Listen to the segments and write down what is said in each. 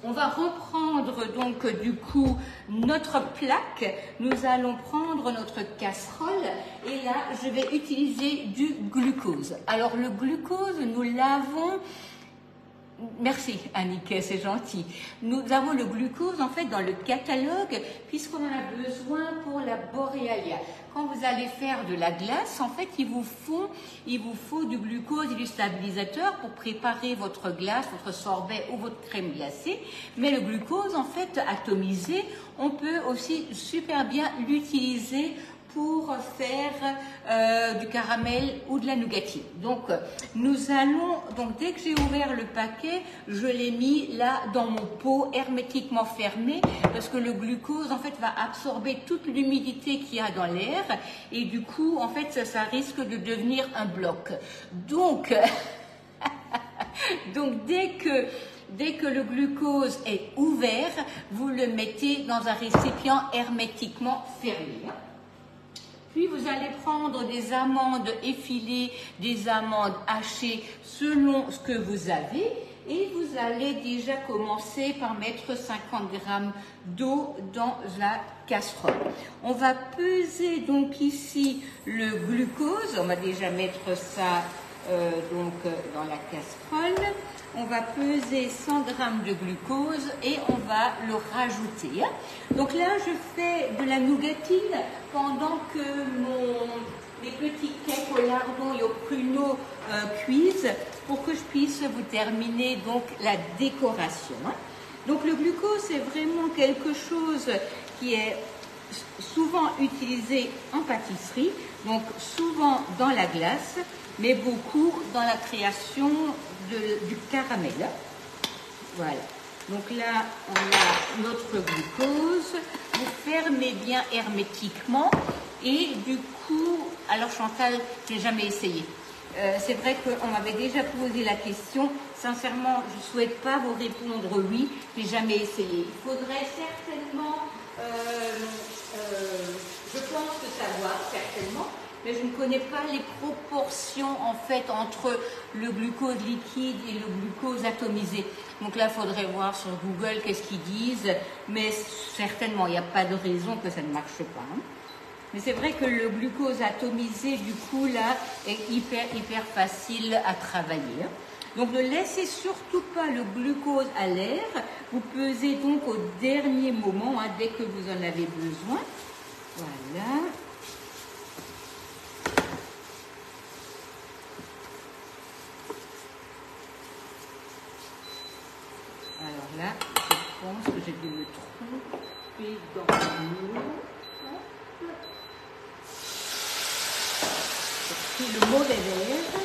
On va reprendre donc du coup notre plaque. Nous allons prendre notre casserole et là je vais utiliser du glucose. Alors le glucose, nous l'avons... Merci Annick, c'est gentil. Nous avons le glucose en fait dans le catalogue puisqu'on en a besoin pour la Borealia. Quand vous allez faire de la glace, en fait, il vous faut du glucose et du stabilisateur pour préparer votre glace, votre sorbet ou votre crème glacée. Mais le glucose, en fait, atomisé, on peut aussi super bien l'utiliser pour faire du caramel ou de la nougatine. Donc, nous allons, donc dès que j'ai ouvert le paquet, je l'ai mis là dans mon pot hermétiquement fermé parce que le glucose, en fait, va absorber toute l'humidité qu'il y a dans l'air et du coup, en fait, ça risque de devenir un bloc. Donc, dès que le glucose est ouvert, vous le mettez dans un récipient hermétiquement fermé. Puis vous allez prendre des amandes effilées, des amandes hachées selon ce que vous avez. Et vous allez déjà commencer par mettre 50 g d'eau dans la casserole. On va peser donc ici le glucose. On va déjà mettre ça dans la casserole. On va peser 100 g de glucose et on va le rajouter. Donc là, je fais de la nougatine pendant que les petits cakes au lardon et au pruneau cuisent pour que je puisse vous terminer donc la décoration. Donc le glucose, c'est vraiment quelque chose qui est souvent utilisé en pâtisserie, donc souvent dans la glace, mais beaucoup dans la création du caramel. Voilà. Donc là, on a notre glucose. Vous fermez bien hermétiquement. Et du coup, alors Chantal, je n'ai jamais essayé. C'est vrai qu'on m'avait déjà posé la question. Sincèrement, je ne souhaite pas vous répondre oui, je n'ai jamais essayé. Il faudrait certainement, je pense que savoir, certainement, mais je ne connais pas les proportions en fait entre le glucose liquide et le glucose atomisé. Donc là, il faudrait voir sur Google qu'est-ce qu'ils disent, mais certainement, il n'y a pas de raison que ça ne marche pas. Mais c'est vrai que le glucose atomisé, du coup, là, est hyper facile à travailler. Donc ne laissez surtout pas le glucose à l'air. Vous pesez donc au dernier moment, dès que vous en avez besoin. Voilà. Alors là, je pense que j'ai dû me tromper dans l'eau. J'ai pris le mauvais verre.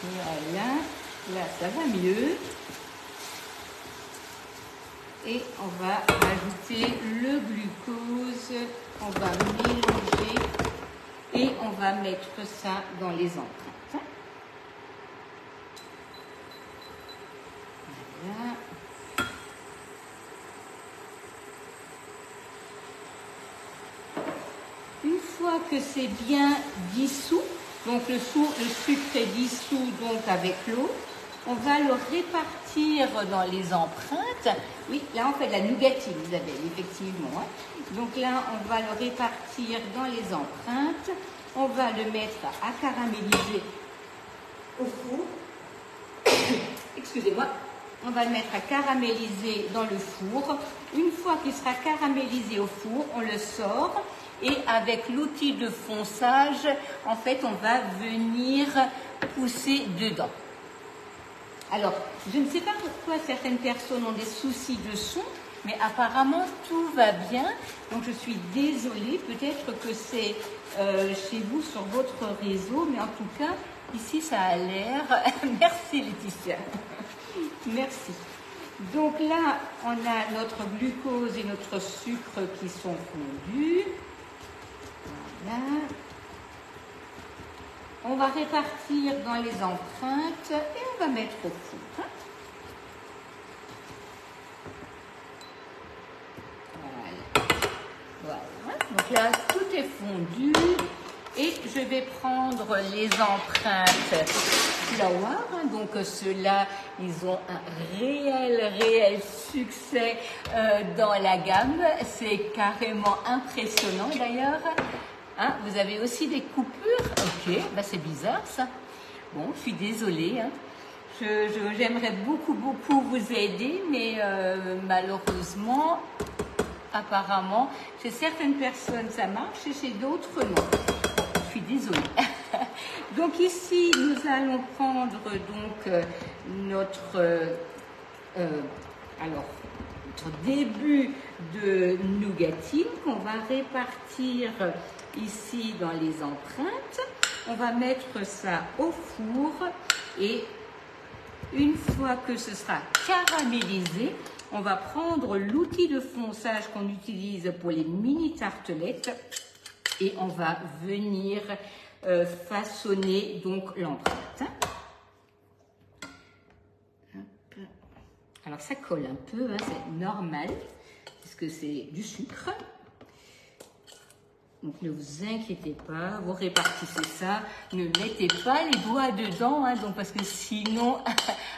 Voilà, là ça va mieux. Et on va rajouter le glucose, on va mélanger et on va mettre ça dans les empreintes. Voilà. Une fois que c'est bien dissous, donc le sucre est dissous donc avec l'eau, on va le répartir dans les empreintes. Oui, là on fait de la nougatine, vous avez effectivement. Donc là on va le répartir dans les empreintes. On va le mettre à caraméliser au four. Excusez-moi. On va le mettre à caraméliser dans le four. Une fois qu'il sera caramélisé au four, on le sort. Et avec l'outil de fonçage, en fait, on va venir pousser dedans. Alors, je ne sais pas pourquoi certaines personnes ont des soucis de son, mais apparemment tout va bien. Donc, je suis désolée. Peut-être que c'est chez vous sur votre réseau, mais en tout cas, ici, ça a l'air. Merci Laetitia. Merci. Donc là, on a notre glucose et notre sucre qui sont fondus. Voilà. On va répartir dans les empreintes et on va mettre au four. Voilà. Donc là, tout est fondu et je vais prendre les empreintes Flower. Donc ceux-là, ils ont un réel succès dans la gamme. C'est carrément impressionnant d'ailleurs. Hein, vous avez aussi des coupures. Ok, bah c'est bizarre ça. Bon, je suis désolée. Hein. J'aimerais beaucoup vous aider, mais malheureusement, apparemment, chez certaines personnes ça marche et chez d'autres non. Je suis désolée. Donc ici, nous allons prendre donc notre début de nougatine qu'on va répartir ici dans les empreintes. On va mettre ça au four et une fois que ce sera caramélisé, on va prendre l'outil de fonçage qu'on utilise pour les mini tartelettes et on va venir façonner donc l'empreinte. Alors ça colle un peu, hein, c'est normal puisque c'est du sucre. Donc ne vous inquiétez pas, vous répartissez ça, ne mettez pas les doigts dedans, hein, donc parce que sinon,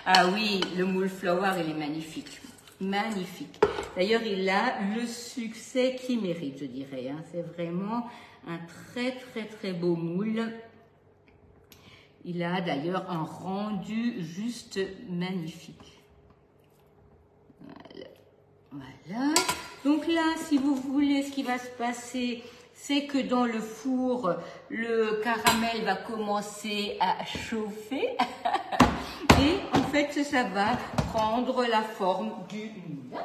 ah oui, le moule flower il est magnifique, magnifique. D'ailleurs il a le succès qu'il mérite, je dirais, hein. C'est vraiment un très beau moule. Il a d'ailleurs un rendu juste magnifique. Voilà. Donc là, si vous voulez, ce qui va se passer, c'est que dans le four, le caramel va commencer à chauffer et en fait, ça va prendre la forme du moule.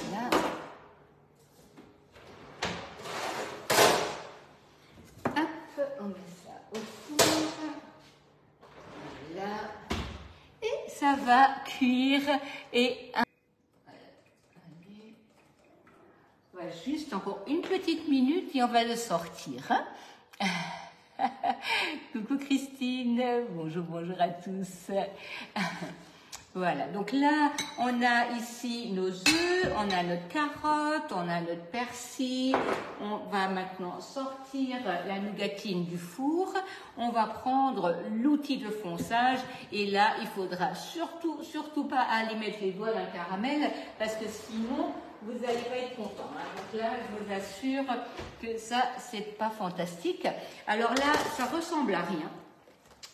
Voilà. Hop, on met ça au four. Voilà. Et ça va cuire et juste encore une petite minute et on va le sortir. Hein. Coucou Christine, bonjour à tous. Voilà, donc là, on a ici nos œufs, on a notre carotte, on a notre persil. On va maintenant sortir la nougatine du four. On va prendre l'outil de fonçage et là, il faudra surtout pas aller mettre les doigts dans le caramel parce que sinon, vous n'allez pas être content. Hein. Donc là, je vous assure que ça, c'est pas fantastique. Alors là, ça ressemble à rien.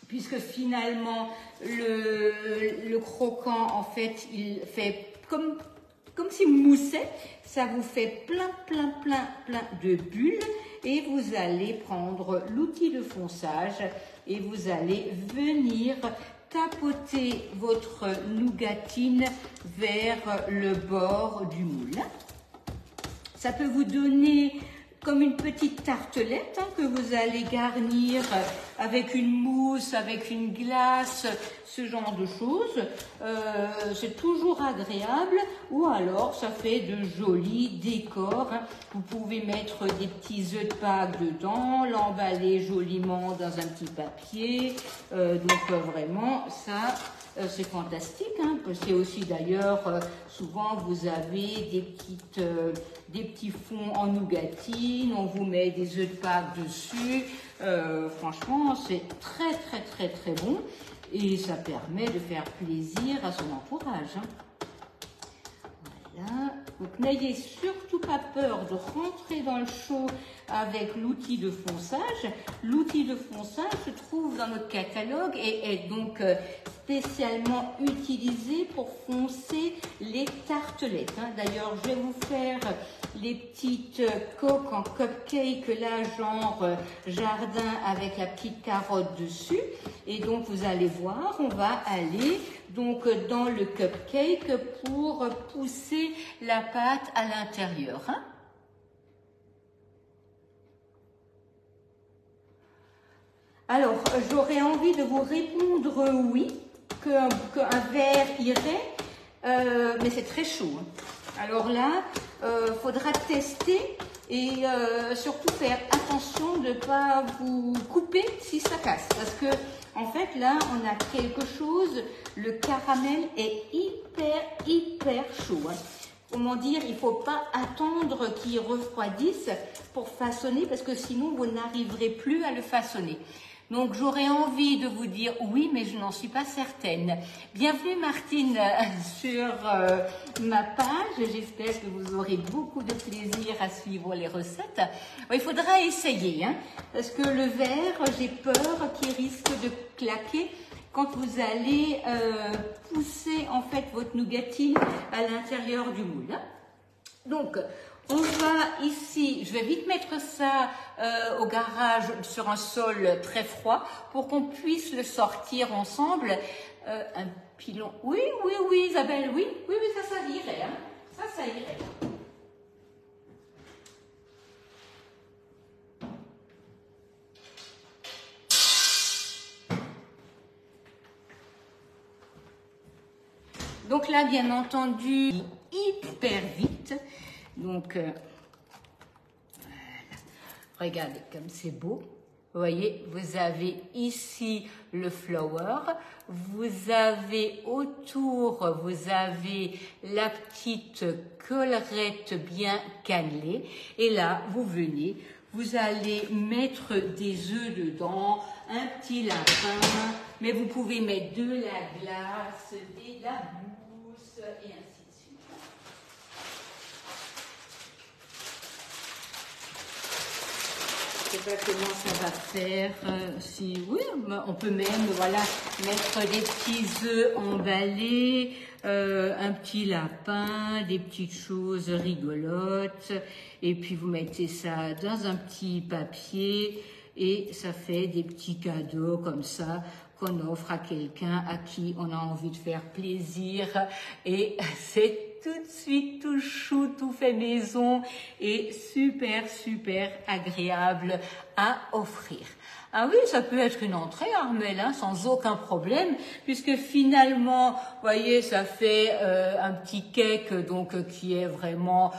Puisque finalement, le croquant, en fait, il fait comme s'il moussait. Ça vous fait plein de bulles. Et vous allez prendre l'outil de fonçage et vous allez venir tapoter votre nougatine vers le bord du moule. Ça peut vous donner comme une petite tartelette, hein, que vous allez garnir avec une mousse, avec une glace, ce genre de choses. C'est toujours agréable, ou alors ça fait de jolis décors. Hein. Vous pouvez mettre des petits œufs de Pâques dedans, l'emballer joliment dans un petit papier. Vraiment, ça, c'est fantastique. Hein. C'est aussi d'ailleurs, souvent vous avez des petits fonds en nougatine, on vous met des œufs de Pâques dessus. Franchement, c'est très bon et ça permet de faire plaisir à son entourage. Hein. Voilà. Donc n'ayez surtout pas peur de rentrer dans le chaud avec l'outil de fonçage. L'outil de fonçage se trouve dans notre catalogue et est donc spécialement utilisé pour foncer les tartelettes. Hein. D'ailleurs, je vais vous faire les petites coques en cupcake, là, genre jardin avec la petite carotte dessus. Et donc, vous allez voir, on va aller donc dans le cupcake pour pousser la pâte à l'intérieur. Hein. Alors, j'aurais envie de vous répondre oui, qu'un verre irait, mais c'est très chaud. Hein. Alors là, faudra tester et surtout faire attention de ne pas vous couper si ça casse. Parce que, en fait, là, on a quelque chose, le caramel est hyper chaud. Hein. Comment dire, il ne faut pas attendre qu'il refroidisse pour façonner parce que sinon, vous n'arriverez plus à le façonner. Donc j'aurais envie de vous dire oui, mais je n'en suis pas certaine. Bienvenue Martine sur ma page. J'espère que vous aurez beaucoup de plaisir à suivre les recettes. Il faudra essayer, hein, parce que le verre, j'ai peur qu'il risque de claquer quand vous allez pousser en fait votre nougatine à l'intérieur du moule. Donc, on va ici, je vais vite mettre ça au garage sur un sol très froid pour qu'on puisse le sortir ensemble. Un pilon, oui Isabelle, oui, ça irait, hein. Ça irait. Donc là, bien entendu, hyper vite. Donc, voilà. Regardez comme c'est beau. Vous voyez, vous avez ici le flour. Vous avez autour, vous avez la petite collerette bien cannelée. Et là, vous venez, vous allez mettre des œufs dedans, un petit lapin, mais vous pouvez mettre de la glace, de la mousse et ainsi de suite. Je ne sais pas comment ça va faire. Si oui, on peut même voilà mettre des petits œufs emballés, un petit lapin, des petites choses rigolotes, et puis vous mettez ça dans un petit papier et ça fait des petits cadeaux comme ça qu'on offre à quelqu'un à qui on a envie de faire plaisir, et c'est tout de suite tout chou, tout fait maison et super agréable à offrir. Ah oui, ça peut être une entrée, Armelle, hein, sans aucun problème, puisque finalement, vous voyez, ça fait un petit cake donc qui est vraiment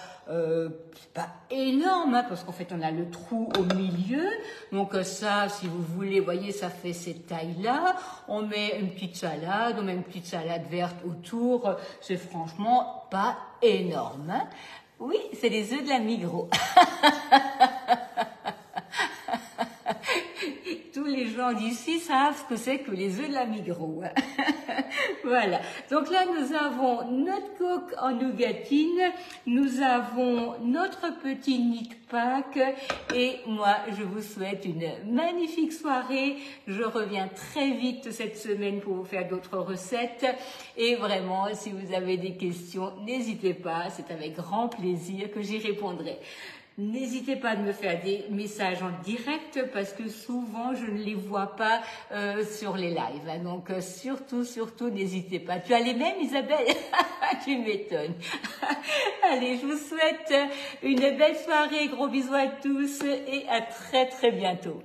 pas énorme, hein, parce qu'en fait on a le trou au milieu. Donc ça, si vous voulez, vous voyez, ça fait cette taille-là. On met une petite salade, on met une petite salade verte autour. C'est franchement pas énorme, hein. Oui, c'est les œufs de la Migros. Tous les gens d'ici savent ce que c'est que les œufs de la Migros. Voilà. Donc là, nous avons notre coque en nougatine, nous avons notre petit nick pack, et moi, je vous souhaite une magnifique soirée. Je reviens très vite cette semaine pour vous faire d'autres recettes. Et vraiment, si vous avez des questions, n'hésitez pas. C'est avec grand plaisir que j'y répondrai. N'hésitez pas à me faire des messages en direct parce que souvent je ne les vois pas sur les lives. Donc surtout n'hésitez pas. Tu as les mêmes, Isabelle? Tu m'étonnes. Allez, je vous souhaite une belle soirée. Gros bisous à tous et à très bientôt.